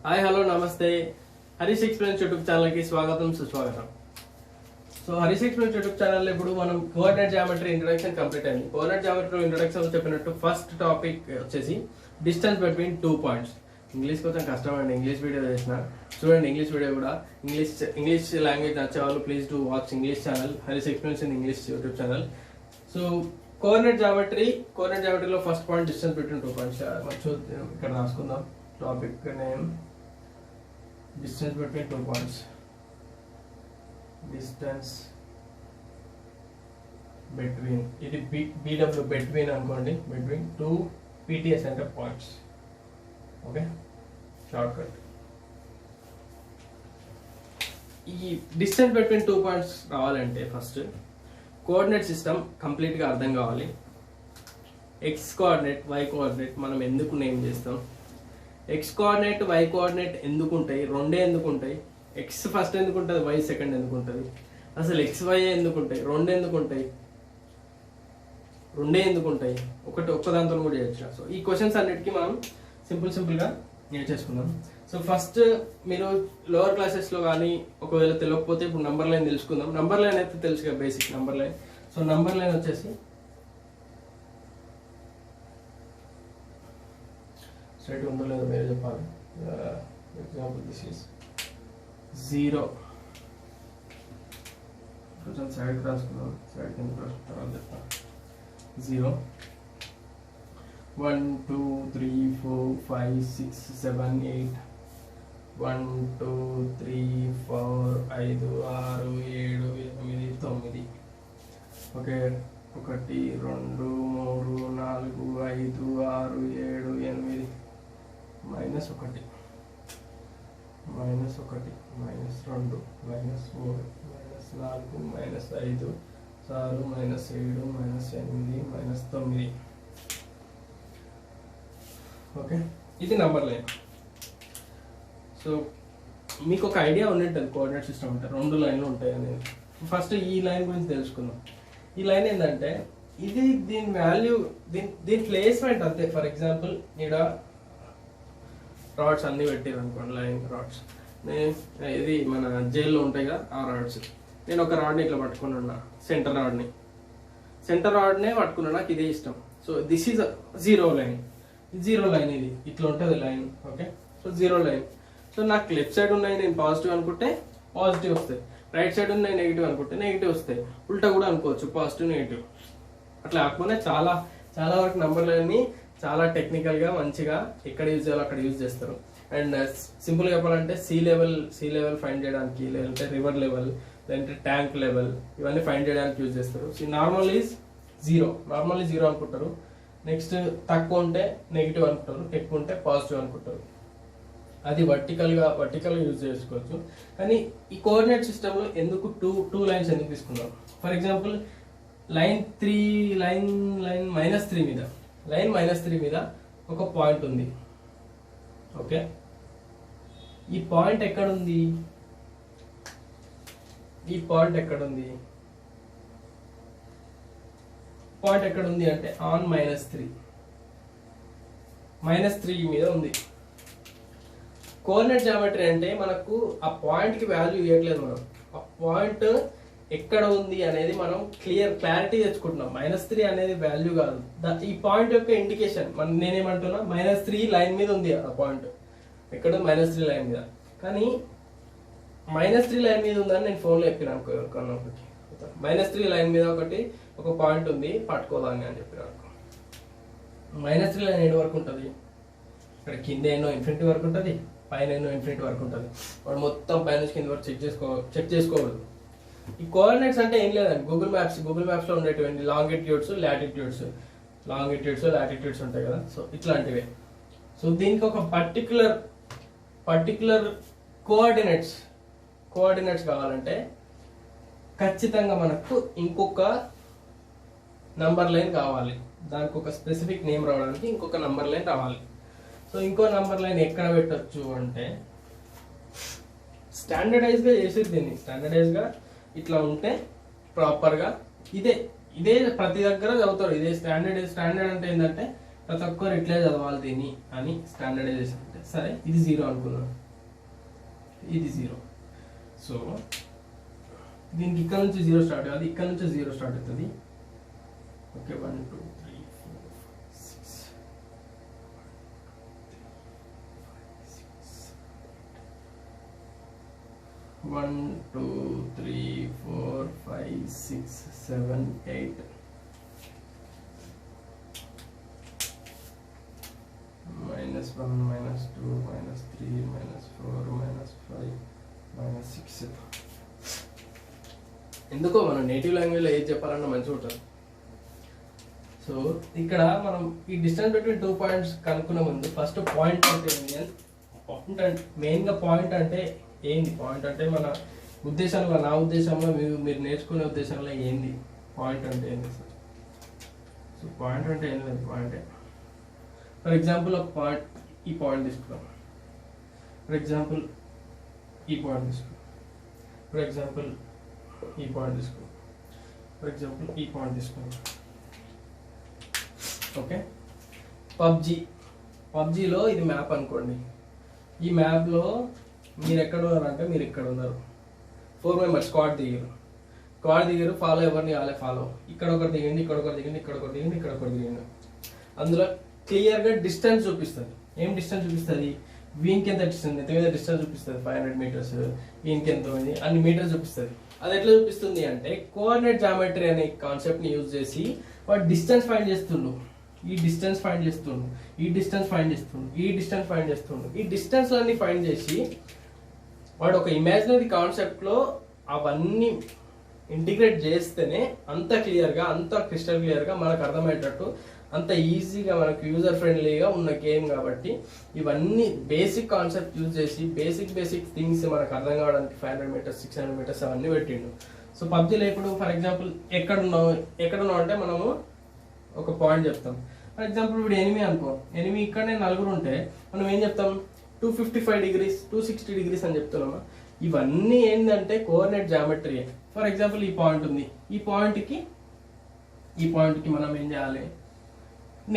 Hi hello నమస్తే Harish explains YouTube channel కి స్వాగతం సుస్వాగతం. So Harish explains YouTube channel ఇప్పుడు మనం కోఆర్డినేట్ జామెట్రీ ఇంట్రడక్షన్ కంప్లీట్ అయింది. కోఆర్డినేట్ జామెట్రీ ఇంట్రడక్షన్ చెప్పినట్టు ఫస్ట్ టాపిక్ వచ్చేసి డిస్టెన్స్ బిట్వీన్ 2 పాయింట్స్. ఇంగ్లీష్ కొంచెం కష్టమండి, ఇంగ్లీష్ వీడియో చేసిన చూడండి. ఇంగ్లీష్ వీడియో కూడా ఇంగ్లీష్ లాంగ్వేజ్ నచ్చే వాళ్ళు please to watch English channel Harish explains in English YouTube channel. So coordinate జామెట్రీలో first point distance between 2 points. ఇక్కడ రాసుకుందాం topic name distance between 2 points. Distance between ఇది BW between అనుకోండి, between 2 PTS అంటే points. Okay, short cut. ఈ distance between 2 points రావాలంటే first coordinate system కంప్లీట్గా అర్థం కావాలి. ఎక్స్ కోఆర్డినేట్, వై కోఆర్డినేట్ మనం ఎందుకు నేమ్ చేస్తాం, ఎక్స్ కోఆర్డినేట్ వై కోఆర్డినేట్ ఎందుకు ఉంటాయి, రెండే ఎందుకు ఉంటాయి, ఎక్స్ ఫస్ట్ ఎందుకు ఉంటుంది, వై సెకండ్ ఎందుకు ఉంటుంది, అసలు ఎక్స్ వై ఎందుకు ఉంటాయి, రెండే ఎందుకు ఉంటాయి, ఒక్కదాంతో కూడా చేయొచ్చు. సో ఈ క్వశ్చన్స్ అన్నిటికీ మనం సింపుల్గా నేర్చేసుకుందాం. సో ఫస్ట్ మీరు లోవర్ క్లాసెస్లో కానీ ఒకవేళ తెలియకపోతే ఇప్పుడు నంబర్ లైన్ తెలుసుకుందాం. నంబర్ లైన్ అయితే తెలుసు కదా, basic number line. So number line వచ్చేసి స్ట్రైట్ ఉందో లేదో మీరు చెప్పాలి. Example this is 0. కొంచెం సైడ్ రాసుకున్నాం, సైడ్ కింద రాసుకుంటారు చెప్తాను. 0 1 2 3 4 5 6 7 8 1 2 3 4 5 6 7 8 9. ఓకే, 1 2 3 4 5 6 7 8 -1 -1 -2 -3 -4 -5 -7 -8 -9. ఓకే, ఇది నంబర్ లైన్. సో మీకు ఒక ఐడియా ఉన్నట్టుంది కోఆర్డినేట్ సిస్టమ్ అంటే 2 లైన్లు ఉంటాయి అనేది. ఫస్ట్ ఈ లైన్ గురించి తెలుసుకుందాం. ఈ లైన్ ఏంటంటే ఇది దీని వాల్యూ, దీని ప్లేస్మెంట్ అంతే. ఫర్ ఎగ్జాంపుల్ ఇక్కడ రాడ్స్ అన్ని పెట్టారు అనుకోండి, లైన్ రాడ్స్. ఇది మన జైల్లో ఉంటాయి కదా ఆ రాడ్స్. నేను ఒక రాడ్ని ఇట్లా పట్టుకున్నా, సెంటర్ రాడ్నే పట్టుకున్నా, నాకు ఇదే ఇష్టం. So this is 0 line. 0 line ఇది ఇట్లా ఉంటుంది line. Okay, so 0 line. So నాకు లెఫ్ట్ సైడ్ ఉన్నాయి నేను పాజిటివ్ అనుకుంటే పాజిటివ్ వస్తాయి, రైట్ సైడ్ ఉన్నాయి నెగిటివ్ అనుకుంటే నెగిటివ్ వస్తాయి, ఉల్టా కూడా అనుకోవచ్చు పాజిటివ్ నెగిటివ్. అట్లా కాకపోతే చాలా వరకు నంబర్ లైన్ని చాలా టెక్నికల్గా మంచిగా ఎక్కడ యూజ్ చేయాలో అక్కడ యూజ్ చేస్తారు. అండ్ సింపుల్గా చెప్పాలంటే సీ లెవెల్ ఫైండ్ చేయడానికి, లేదంటే రివర్ లెవెల్, లేదంటే ట్యాంక్ లెవెల్, ఇవన్నీ ఫైండ్ చేయడానికి యూజ్ చేస్తారు. సో నార్మల్లీ 0 అనుకుంటారు. నెక్స్ట్ తక్కువ ఉంటే నెగిటివ్ అనుకుంటారు, ఎక్కువ ఉంటే పాజిటివ్ అనుకుంటారు. అది వర్టికల్గా యూజ్ చేసుకోవచ్చు. కానీ ఈ కోఆర్డినేట్ సిస్టంలో ఎందుకు టూ లైన్స్ ఎందుకు తీసుకున్నాం? ఫర్ ఎగ్జాంపుల్ లైన్ -3 మీద ఒక పాయింట్ ఉంది. ఓకే, ఈ పాయింట్ ఎక్కడుంది? పాయింట్ ఎక్కడుంది అంటే ఆన్ -3 మీద ఉంది. కోఆర్డినేట్ జామెట్రీ అంటే మనకు ఆ పాయింట్ కి వాల్యూ ఇవ్వట్లేదు, మనం ఆ పాయింట్ ఎక్కడ ఉంది అనేది మనం క్లారిటీ తెచ్చుకుంటున్నాం. -3 అనేది వాల్యూ కాదు, ఈ పాయింట్ యొక్క ఇండికేషన్. నేనేమంటున్నా, -3 లైన్ మీద ఉంది ఆ పాయింట్. ఎక్కడ? -3 లైన్ మీద. కానీ -3 లైన్ మీద ఉందని నేను ఫోన్లో చెప్పిన అనుకోన్నా, ఒకటి -3 లైన్ మీద ఒక పాయింట్ ఉంది, పట్టుకోదాన్ని అని చెప్పిన అనుకో. -3 లైన్ ఏడు వరకు ఉంటుంది, ఇక్కడ కింద ఎన్నో ఇన్ఫినిటీ వరకు ఉంటుంది, పైన ఎన్నో ఇన్ఫినిటీ వరకు ఉంటుంది. వాడు మొత్తం పైన కింద వరకు చెక్ చేసుకోకూడదు. ఈ కోఆర్డినేట్స్ అంటే ఏం లేదండి, గూగుల్ మ్యాప్స్ లో ఉండేటువంటి లాంగిట్యూడ్స్ లాటిట్యూడ్స్ ఉంటాయి కదా, సో ఇట్లాంటివే. సో దీనికి ఒక పర్టికులర్ కోఆర్డినేట్స్ కావాలంటే ఖచ్చితంగా మనకు ఇంకొక నంబర్ లైన్ కావాలి. దానికి ఒక స్పెసిఫిక్ నేమ్ రావడానికి ఇంకొక నంబర్ లైన్ రావాలి. సో ఇంకో నంబర్ లైన్ ఎక్కడ పెట్టచ్చు అంటే స్టాండర్డైజ్గా చేసేది. దీన్ని స్టాండర్డైజ్గా ఇట్లా ఉంటే ప్రాపర్గా ఇదే ప్రతి దగ్గర చదువుతారు. ఇదే స్టాండర్డ్ అంటే ఏంటంటే ప్రతి ఒక్కరు ఇట్లే చదవాలి దీన్ని అని స్టాండర్డైజేషన్ అంటే సరే ఇది 0 అనుకుందాం, ఇది 0. సో దీనికి ఇక్కడ నుంచి 0 స్టార్ట్ కాదు, ఇక్కడ నుంచి 0 స్టార్ట్ అవుతుంది. ఓకే 1 2 3 4 5 6 1 2 3 4 5 6 7 8 -1 -2 -3 -4 -5 -6. ఎందుకో మనం నేటివ్ లాంగ్వేజ్లో ఏది చెప్పాలన్నా మంచిగా ఉంటుంది. సో ఇక్కడ మనం ఈ డిస్టెన్స్ బిట్వీన్ 2 పాయింట్స్ కనుక్కునే ముందు ఫస్ట్ పాయింట్ అంటే ఏంటి, పాయింట్ అంటే మెయిన్గా పాయింట్ అంటే ఏంది, పాయింట్ అంటే మన ఉద్దేశంలో, నా ఉద్దేశంలో, మీరు నేర్చుకునే ఉద్దేశంలో ఏంది పాయింట్ అంటే ఏంది సార్? సో పాయింట్ అంటే ఏం లేదు, పాయింటే ఫర్ ఎగ్జాంపుల్ ఒక పాయింట్, ఈ పాయింట్ తీసుకున్నాం, ఫర్ ఎగ్జాంపుల్ ఈ పాయింట్ తీసుకున్నాం, ఫర్ ఎగ్జాంపుల్ ఈ పాయింట్ తీసుకున్నాం, ఫర్ ఎగ్జాంపుల్ ఈ పాయింట్ తీసుకున్నాం. ఓకే, పబ్జీలో ఇది మ్యాప్ అనుకోండి. ఈ మ్యాప్లో మీరు ఎక్కడ ఉన్నారంటే మీరు ఇక్కడ ఉన్నారు, 4 మెంబర్స్ స్క్వాడ్ దిగారు, ఫాలో ఎవరిని కాలే ఫాలో, ఇక్కడ ఒకటి దిగండి, ఇక్కడ ఒకటి దిగండి, ఇక్కడ ఒకటి దిగండి, ఇక్కడ ఒకటి దిగండి. అందులో క్లియర్గా డిస్టెన్స్ చూపిస్తుంది. ఏం డిస్టెన్స్ చూపిస్తుంది? వీనికి ఎంత డిస్టెన్స్, ఎంత మీద డిస్టెన్స్ చూపిస్తుంది, 500 మీటర్స్, వీనికి ఎంత ఉంది అన్ని మీటర్స్ చూపిస్తుంది. అది ఎట్లా చూపిస్తుంది అంటే కోఆర్డినేట్ జామెట్రీ అనే కాన్సెప్ట్ని యూజ్ చేసి వాడు డిస్టెన్స్ ఫైండ్ చేస్తుండు, ఈ డిస్టెన్స్ ఫైండ్ చేస్తుండు, ఈ డిస్టెన్స్ ఫైండ్ చేస్తుండు, ఈ డిస్టెన్స్ ఫైండ్ చేస్తుండు. ఈ డిస్టెన్స్ అన్ని ఫైండ్ చేసి వాడు ఒక ఇమాజినరీ కాన్సెప్ట్లో అవన్నీ ఇంటిగ్రేట్ చేస్తేనే అంత క్లియర్గా, అంత క్రిస్టల్ క్లియర్గా మనకు అర్థమయ్యేటట్టు, అంత ఈజీగా మనకు యూజర్ ఫ్రెండ్లీగా ఉన్న గేమ్. కాబట్టి ఇవన్నీ బేసిక్ కాన్సెప్ట్ యూజ్ చేసి బేసిక్ థింగ్స్ మనకు అర్థం కావడానికి 500 మీటర్స్ 600 మీటర్స్ అవన్నీ పెట్టిండు. సో పబ్జీలో ఇప్పుడు ఫర్ ఎగ్జాంపుల్ ఎక్కడున్నావు అంటే మనము ఒక పాయింట్ చెప్తాం. ఫర్ ఎగ్జాంపుల్ ఇప్పుడు ఎనిమి అనుకో, ఎనిమి ఇక్కడనే 4 ఉంటే మనం ఏం చెప్తాం, 255 డిగ్రీస్ 260 డిగ్రీస్ అని చెప్తున్నామా. ఇవన్నీ ఏంటంటే కోఆర్డినేట్ జామెట్రీ. ఫర్ ఎగ్జాంపుల్ ఈ పాయింట్ ఉంది, ఈ పాయింట్కి మనం ఏం చేయాలి,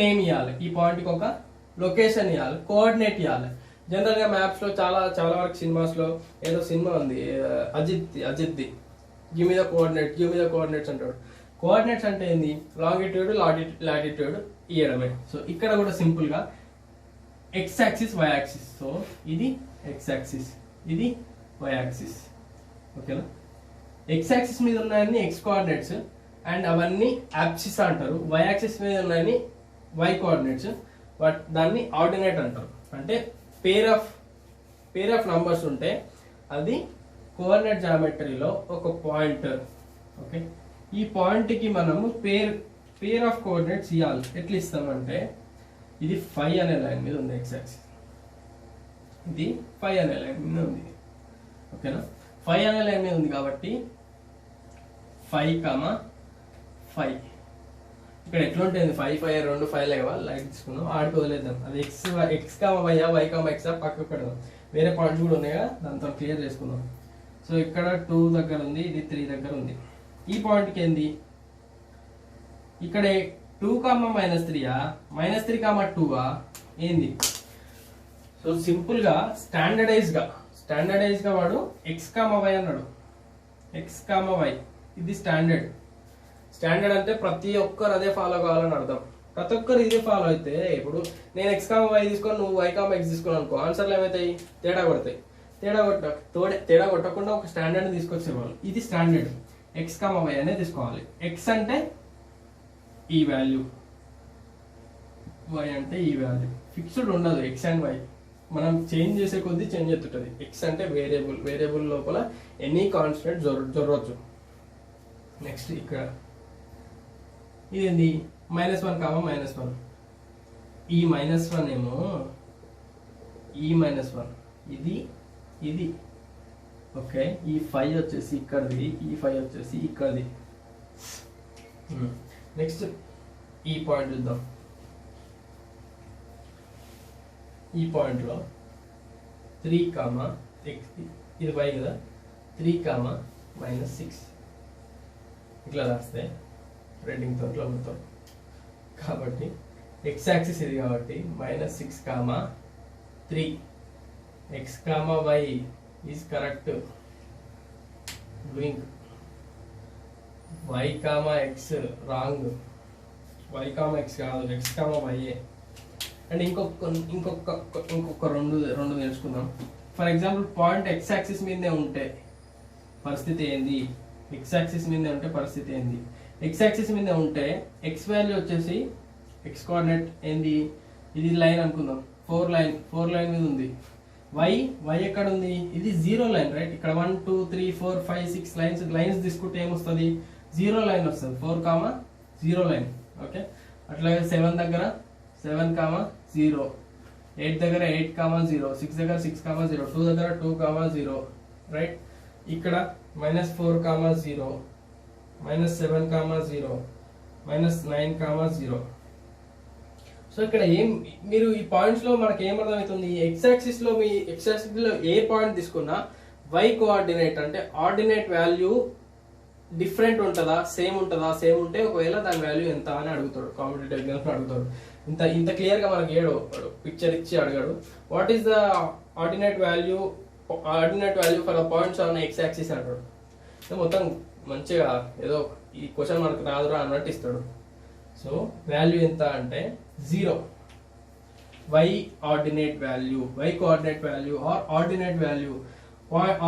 నేమ్ ఇవ్వాలి, ఈ పాయింట్కి ఒక లొకేషన్ ఇవ్వాలి, కోఆర్డినేట్ ఇవ్వాలి. జనరల్గా మ్యాప్స్లో చాలా వరకు సినిమాస్లో ఏదో సినిమా ఉంది అజిత్ది, గివ్ మీద కోఆర్డినేట్స్ అంటాడు. కోఆర్డినేట్స్ అంటే ఏంది, లాంగిట్యూడ్ లాటిట్యూడ్ ఇవ్వడమే. సో ఇక్కడ కూడా సింపుల్గా X axis Y axis. So ఇది ఎక్స్ యాక్సిస్, ఇది వై యాక్సిస్. ఓకేనా, ఎక్స్ యాక్సిస్ మీద ఉన్నాయని ఎక్స్ కోఆర్డినేట్స్ అండ్ అవన్నీ యాప్సిస్ అంటారు. వై యాక్సిస్ మీద ఉన్నాయని వై కోఆర్డినేట్స్, బట్ దాన్ని ఆర్డినేట్ అంటారు. అంటే పేర్ ఆఫ్ నంబర్స్ ఉంటే అది కోఆర్డినేట్ జామెట్రీలో ఒక పాయింట్. ఓకే, ఈ పాయింట్కి మనము పేర్ ఆఫ్ కోఆర్డినేట్స్ ఇవ్వాలి. ఎట్లా ఇస్తామంటే ఇది 5 అనే లైన్ మీద ఉంది ఎక్స్ యాక్సిస్, ఇది 5 అనే లైన్ మీద ఉంది. ఓకేనా, 5 అనే లైన్ మీద ఉంది కాబట్టి 5, ఇక్కడ ఎట్లా ఉంటుంది 5 2 5 లేవా, లైట్ తీసుకున్నాం, ఆడికి వదిలేద్దాం. అది ఎక్స్ వై ఎక్స్ పక్కకు పెడదాం. వేరే పాయింట్స్ కూడా ఉన్నాయి కదా, దాంతో క్లియర్ చేసుకుందాం. సో ఇక్కడ 2 దగ్గర ఉంది, ఇది 3 దగ్గర ఉంది. ఈ పాయింట్కి ఏంది, ఇక్కడ 2, -3 -3, 2 ఏంది. సో సింపుల్గా స్టాండర్డైజ్గా వాడు ఎక్స్ వై అన్నాడు, ఎక్స్ వై ఇది స్టాండర్డ్ అంటే ప్రతి ఒక్కరు అదే ఫాలో కావాలని అర్థం. ప్రతి ఒక్కరు ఇదే ఫాలో అయితే ఇప్పుడు నేను ఎక్స్ వై తీసుకొని నువ్వు వై ఎక్స్ తీసుకుని అనుకో, ఆన్సర్లు ఏమవుతాయి, తేడా కొడతాయి. తేడా కొట్టకుండా ఒక స్టాండర్డ్ని తీసుకొచ్చేవాళ్ళు. ఇది స్టాండర్డ్, ఎక్స్ వై అనేది తీసుకోవాలి. ఎక్స్ అంటే ఈ వాల్యూ, వై అంటే ఈ వాల్యూ, ఫిక్స్డ్ ఉండదు. ఎక్స్ అండ్ వై మనం చేంజ్ చేసే కొద్దీ చేంజ్ అవుతుంటుంది. ఎక్స్ అంటే వేరియబుల్ లోపల ఎనీ కాన్స్టెంట్ జరగచ్చు. నెక్స్ట్ ఇక్కడ ఇదేంది -1, ఈ -1 ఏమో ఈ -1 ఇది ఓకే. ఈ 5 వచ్చేసి ఇక్కడది, ఈ 5 వచ్చేసి ఇక్కడది. నెక్స్ట్ ఈ పాయింట్ చూద్దాం. ఈ పాయింట్లో 3, ఇది y కదా, 3, -6 ఇట్లా రాస్తే రెడ్డింగ్తో ఇట్లా కాబట్టి ఎక్స్ యాక్సిస్ ఇది కాబట్టి -6, 3, x comma y is correct, doing y comma x wrong, y comma x కాదు, x comma y. అండ్ ఇంకొక రెండు తెలుసుకుందాం. For example point X axis మీదే ఉంటే పరిస్థితి ఏంది, ఎక్స్ యాక్సిస్ మీదే ఉంటే పరిస్థితి ఏంది. ఎక్స్ యాక్సిస్ మీదే ఉంటే ఎక్స్ వాల్యూ వచ్చేసి ఎక్స్ కోఆర్డినేట్ ఏంది, ఇది లైన్ అనుకుందాం, 4 లైన్ మీద ఉంది. వై ఎక్కడ ఉంది, ఇది 0 లైన్ రైట్. ఇక్కడ 1 2 3 4 5 6 లైన్స్ తీసుకుంటే ఏమొస్తుంది, 0 లైన్ వస్తుంది, 4, 0 లైన్. ఓకే, అట్లాగే 7 దగ్గర 7, 0, 8 దగ్గర 8, 0, 6 దగ్గర 6, 0, 2 దగ్గర 2, 0 రైట్. ఇక్కడ -4, 0, -7, 0, -9, 0. సో ఇక్కడ మీరు ఈ పాయింట్స్ లో మనకి ఏం అర్థమవుతుంది, ఎక్స్ యాక్సిస్ లో ఏ పాయింట్ తీసుకున్నా వై కోఆర్డినేట్ అంటే ఆర్డినేట్ వాల్యూ డిఫరెంట్ ఉంటుందా, సేమ్ ఉంటే ఒకవేళ దాని వాల్యూ ఎంత అని అడుగుతాడు, కాంపిటేటివ్ ఎగ్జామ్స్ అడుగుతాడు. ఇంత క్లియర్ గా మనకి పిక్చర్ ఇచ్చి అడిగాడు. What is the ordinate value for the points on X axis అంటాడు. సో మొత్తం మంచిగా ఏదో ఈ క్వశ్చన్ మనకు రాదురా అన్నట్టు ఇస్తాడు. సో వాల్యూ ఎంత అంటే 0. y coordinate value or ordinate value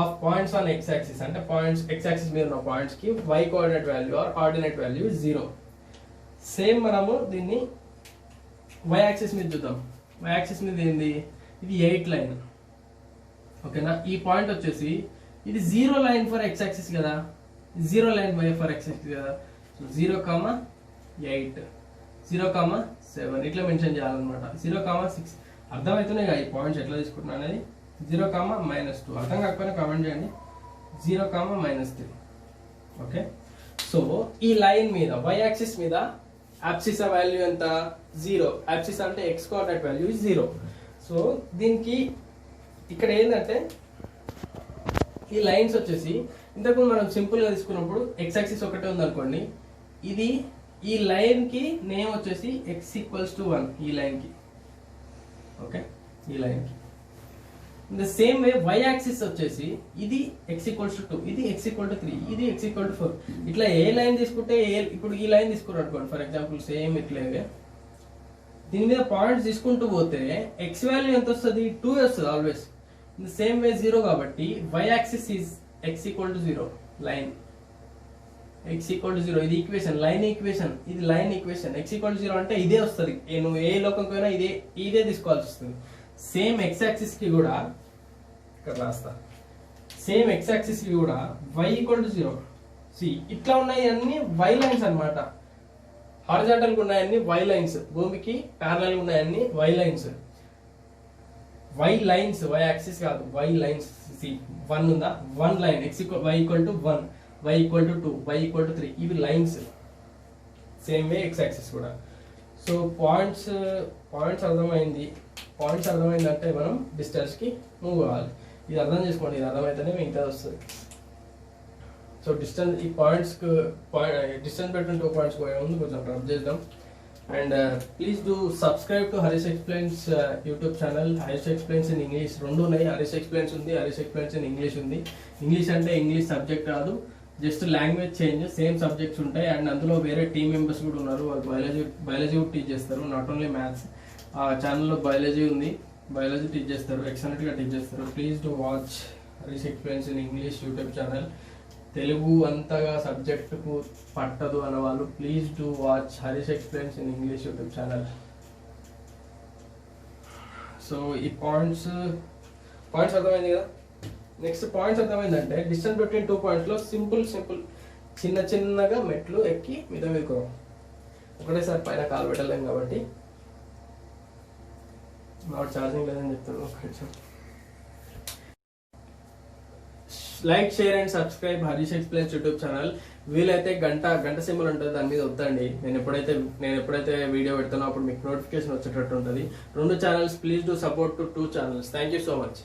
of points on X axis అంటే పాయింట్స్ ఎక్స్ యాక్సిస్ మీద ఉన్న పాయింట్స్ కి y coordinate value or ordinate value 0. Same మనము దీన్ని y యాక్సిస్ మీద చూద్దాం. y యాక్సిస్ మీద ఏంది, ఇది 8 లైన్. ఓకేనా, ఈ పాయింట్ వచ్చేసి ఇది 0 లైన్ ఫర్ ఎక్స్ యాక్సిస్ కదా, 0 లైన్ ఫర్ ఎక్స్ యాక్సిస్ కదా. సో 0, 8, 0, 7 ఇట్లా మెన్షన్ చేయాలన్నమాట. 0, 6 అర్థమవుతున్నాయి కదా ఈ పాయింట్స్ ఎట్లా తీసుకుంటున్నా అనేది. 0, -2 అర్థం కాకపోయినా కామెంట్ చేయండి. 0, -3. ఓకే, సో ఈ లైన్ మీద y యాక్సిస్ మీద యాబ్సిస్ వాల్యూ ఎంత, 0. యాబ్సిస్ అంటే x కోఆర్డినేట్ వాల్యూ 0. సో దీనికి ఇక్కడ ఏంటంటే ఈ లైన్స్ వచ్చేసి ఇంతకు మనం సింపుల్ గా తీసుకున్నప్పుడు x యాక్సిస్ ఒకటే ఉంది అనుకోండి, ఇది ఈ లైన్ కి నేమ్ వచ్చేసి x = 1 ఈ లైన్ కి. ఓకే, ఈ లైన్ కి in the same way y axis వచ్చేసి ఇది x = 2, ఇది x = 3, ఇది x = 4. ఇట్లా ఏ లైన్ తీసుకుంటే ఇప్పుడు ఈ లైన్ తీసుకున్నారు అనుకోండి ఫర్ ఎగ్జాంపుల్, సేమ్ ఇట్లాగే దీని మీద పాయింట్స్ తీసుకుంటూ పోతే x వాల్యూ ఎంత వస్తుంది, 2 వస్తుంది always. In the same way 0 కాబట్టి y axis is x = 0 line, x = 0. ఇది ఈక్వేషన్, లైన్ ఈక్వేషన్, ఇది లైన్ ఈక్వేషన్. x = 0 అంటే ఇదే వస్తుంది, నువ్వు ఏ లోకంకి పోయినా ఇదే తీసుకోవాల్సి వస్తుంది. సేమ్ x యాక్సిస్ కి కూడా ఇక్కడ రాస్తా, సేమ్ x యాక్సిస్ కి కూడా y = 0. ఇట్లా ఉన్నాయి అన్ని y లైన్స్ అన్నమాట. హారిజాంటల్ గా ఉన్నాయన్ని y లైన్స్, భూమికి ప్యారలల్ గా ఉన్నాయన్ని y lines. y lines, y axis కాదు, y లైన్స్. 1 ఉందా, 1 లైన్, y = 1, y = 2, y = 3 ఇవి lines. Same way x axis కూడా. సో పాయింట్స్ అర్థమైందంటే మనం డిస్టెన్స్ కి మూవ్ కావాలి. ఇది అర్థం చేసుకోండి, ఇది అర్థమైతేనే మిగతా వస్తుంది. సో డిస్టెన్స్ ఈ పాయింట్స్ డిస్టెన్స్ బిట్వీన్ 2 పాయింట్స్ పోయే ముందు కొంచెం రబ్ చేద్దాం. And please do subscribe to Harish explains YouTube channel. Harish explains in English రెండు ఉన్నాయి, హరీష్ ఎక్స్ప్లెయిన్స్ ఉంది, హరీష్ ఎక్స్ప్లెయిన్స్ ఇన్ ఇంగ్లీష్ ఉంది. ఇంగ్లీష్ అంటే ఇంగ్లీష్ సబ్జెక్ట్ కాదు, just language change, same subjects ఉంటాయి. అండ్ అందులో వేరే టీమ్ మెంబర్స్ కూడా ఉన్నారు, వాళ్ళు బయాలజీ కూడా టీచ్ చేస్తారు, నాట్ ఓన్లీ మ్యాథ్స్. ఆ ఛానల్లో బయాలజీ ఉంది, బయాలజీ టీచ్ చేస్తారు, ఎక్సలెంట్గా టీచ్ చేస్తారు. Please do watch Harish explains in English YouTube channel. Telugu అంతగా సబ్జెక్టుకు పట్టదు అన్న వాళ్ళు please do watch Harish explains in English YouTube channel. So ఈ పాయింట్స్ అర్థమైంది కదా. నెక్స్ట్ పాయింట్స్ అర్థమైందంటే డిస్టెన్స్ బిట్వీన్ 2 పాయింట్స్ లో సింపుల్ చిన్నగా మెట్లు ఎక్కి మీద మీకు ఒకటేసారి పైన కాలు పెట్టలేం కాబట్టి నాట్ ఛార్జింగ్ లేదని చెప్తాను. Like, share and subscribe Harish explains YouTube channel. వీలైతే గంట సింబల్ ఉంటుంది, దాని మీద వద్దండి. నేను ఎప్పుడైతే వీడియో పెడతానో అప్పుడు మీకు నోటిఫికేషన్ వచ్చేటట్టు ఉంటుంది. 2 channels, please do support to 2 channels. Thank you so much.